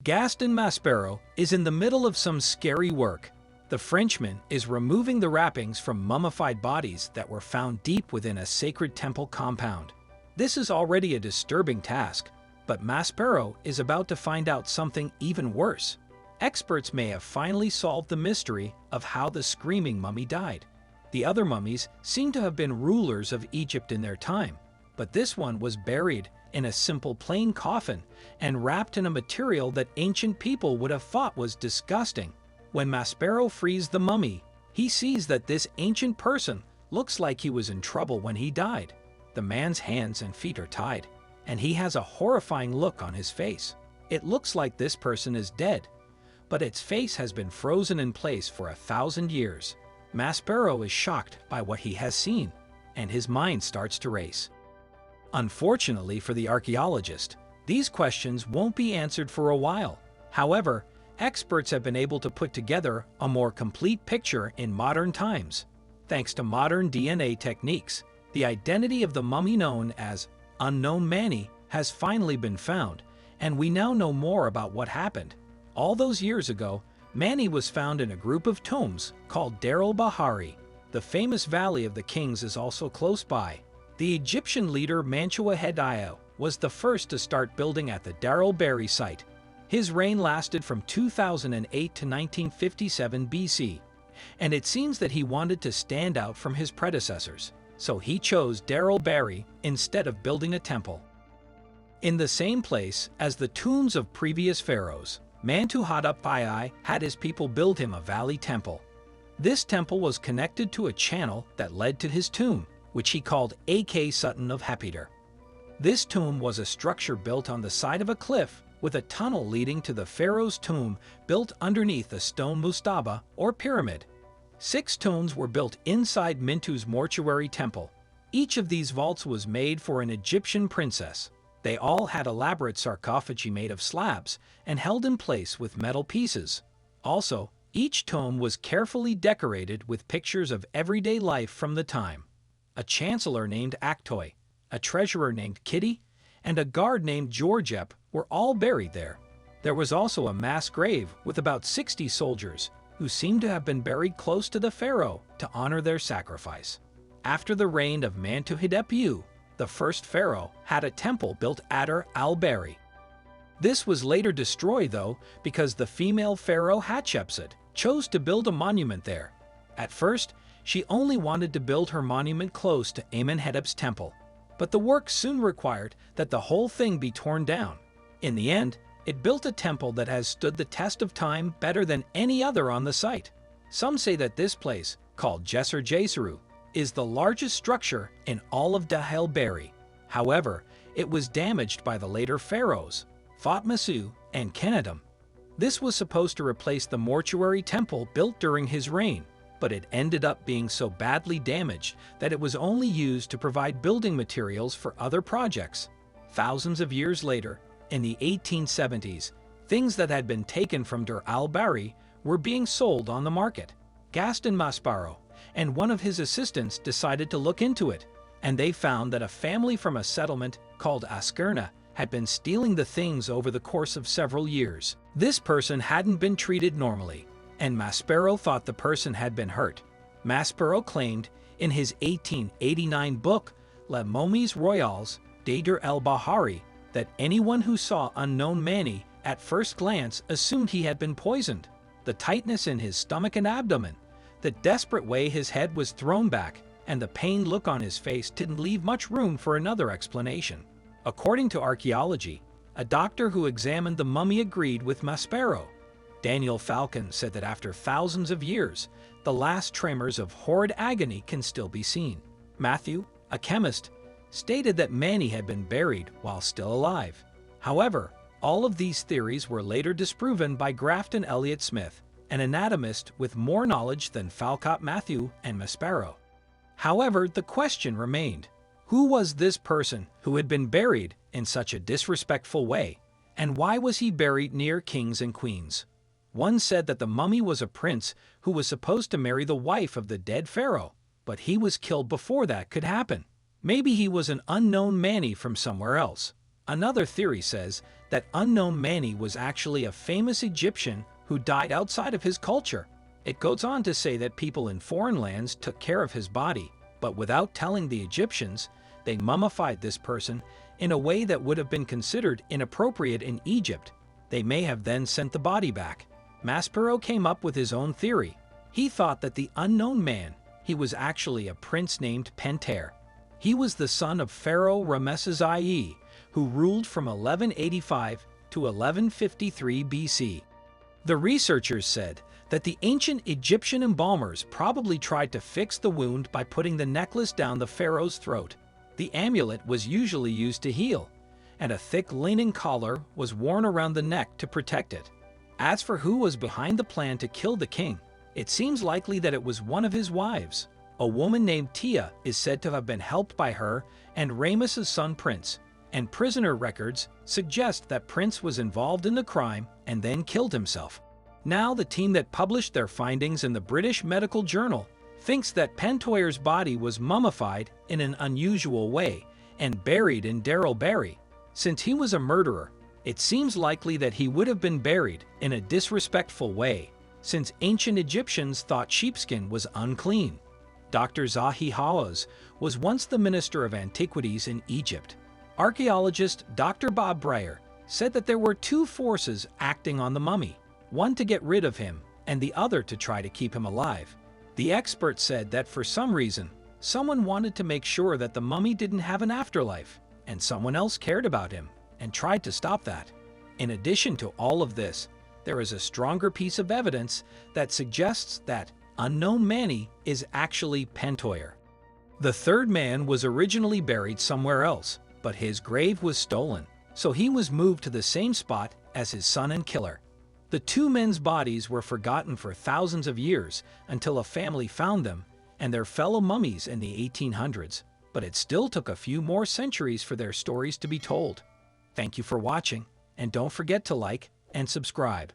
Gaston Maspero is in the middle of some scary work. The Frenchman is removing the wrappings from mummified bodies that were found deep within a sacred temple compound. This is already a disturbing task, but Maspero is about to find out something even worse. Experts may have finally solved the mystery of how the screaming mummy died. The other mummies seem to have been rulers of Egypt in their time, but this one was buried in a simple plain coffin and wrapped in a material that ancient people would have thought was disgusting. When Maspero frees the mummy, he sees that this ancient person looks like he was in trouble when he died. The man's hands and feet are tied, and he has a horrifying look on his face. It looks like this person is dead, but its face has been frozen in place for 1,000 years. Maspero is shocked by what he has seen, and his mind starts to race. Unfortunately for the archaeologist, these questions won't be answered for a while. However, experts have been able to put together a more complete picture in modern times. Thanks to modern DNA techniques, the identity of the mummy known as unknown Mani has finally been found, and we now know more about what happened. All those years ago, Mani was found in a group of tombs called Deir el-Bahari. The famous Valley of the Kings is also close by. The Egyptian leader Mantua Hediyo was the first to start building at the Deir el-Bahari site. His reign lasted from 2008 to 1957 BC, and it seems that he wanted to stand out from his predecessors, so he chose Deir el-Bahari instead of building a temple. In the same place as the tombs of previous pharaohs, Mentuhotep had his people build him a valley temple. This temple was connected to a channel that led to his tomb, which he called Ak Sutton of Hapider. This tomb was a structure built on the side of a cliff with a tunnel leading to the pharaoh's tomb built underneath a stone mastaba or pyramid. 6 tombs were built inside Mintu's mortuary temple. Each of these vaults was made for an Egyptian princess. They all had elaborate sarcophagi made of slabs and held in place with metal pieces. Also, each tomb was carefully decorated with pictures of everyday life from the time. A chancellor named Aktoy, a treasurer named Kitty, and a guard named Georgep were all buried there. There was also a mass grave with about 60 soldiers who seemed to have been buried close to the pharaoh to honor their sacrifice. After the reign of Mentuhotep, the first pharaoh had a temple built at Deir el-Bahari. This was later destroyed though because the female pharaoh Hatshepsut chose to build a monument there. At first, she only wanted to build her monument close to Amenhotep's temple, but the work soon required that the whole thing be torn down. In the end, it built a temple that has stood the test of time better than any other on the site. Some say that this place, called Djeser Djeseru, is the largest structure in all of Deir el-Bahari. However, it was damaged by the later pharaohs, Thutmose and Khenetum. This was supposed to replace the mortuary temple built during his reign, but it ended up being so badly damaged that it was only used to provide building materials for other projects. Thousands of years later, in the 1870s, things that had been taken from Deir el-Bahari were being sold on the market. Gaston Maspero and one of his assistants decided to look into it, and they found that a family from a settlement called Askerna had been stealing the things over the course of several years. This person hadn't been treated normally, and Maspero thought the person had been hurt. Maspero claimed in his 1889 book Les Momies Royales de Deir el-Bahari that anyone who saw unknown Mani at first glance assumed he had been poisoned. The tightness in his stomach and abdomen, the desperate way his head was thrown back, and the pained look on his face didn't leave much room for another explanation. According to archaeology, a doctor who examined the mummy agreed with Maspero. Daniel Falcon said that after thousands of years, the last tremors of horrid agony can still be seen. Matthew, a chemist, stated that Mani had been buried while still alive. However, all of these theories were later disproven by Grafton Elliott Smith, an anatomist with more knowledge than Falcott Matthew and Maspero. However, the question remained, who was this person who had been buried in such a disrespectful way, and why was he buried near kings and queens? One said that the mummy was a prince who was supposed to marry the wife of the dead pharaoh, but he was killed before that could happen. Maybe he was an unknown Mani from somewhere else. Another theory says that unknown Mani was actually a famous Egyptian who died outside of his culture. It goes on to say that people in foreign lands took care of his body, but without telling the Egyptians, they mummified this person in a way that would have been considered inappropriate in Egypt. They may have then sent the body back. Maspero came up with his own theory. He thought that the unknown man, he was actually a prince named Pentere. He was the son of Pharaoh Ramesses II, who ruled from 1185 to 1153 BC. The researchers said that the ancient Egyptian embalmers probably tried to fix the wound by putting the necklace down the pharaoh's throat. The amulet was usually used to heal, and a thick linen collar was worn around the neck to protect it. As for who was behind the plan to kill the king, it seems likely that it was one of his wives. A woman named Tia is said to have been helped by her and Ramesses' son Prince, and prisoner records suggest that Prince was involved in the crime and then killed himself. Now the team that published their findings in the British Medical Journal thinks that Pentoyer's body was mummified in an unusual way and buried in Derryberry. Since he was a murderer, it seems likely that he would have been buried in a disrespectful way, since ancient Egyptians thought sheepskin was unclean. Dr. Zahi Hawass was once the Minister of Antiquities in Egypt. Archaeologist Dr. Bob Breyer said that there were two forces acting on the mummy, one to get rid of him and the other to try to keep him alive. The expert said that for some reason, someone wanted to make sure that the mummy didn't have an afterlife, and someone else cared about him and tried to stop that. In addition to all of this, there is a stronger piece of evidence that suggests that unknown Mani is actually Pentoyer. The third man was originally buried somewhere else, but his grave was stolen, so he was moved to the same spot as his son and killer. The two men's bodies were forgotten for thousands of years until a family found them and their fellow mummies in the 1800s, but it still took a few more centuries for their stories to be told. Thank you for watching, and don't forget to like and subscribe.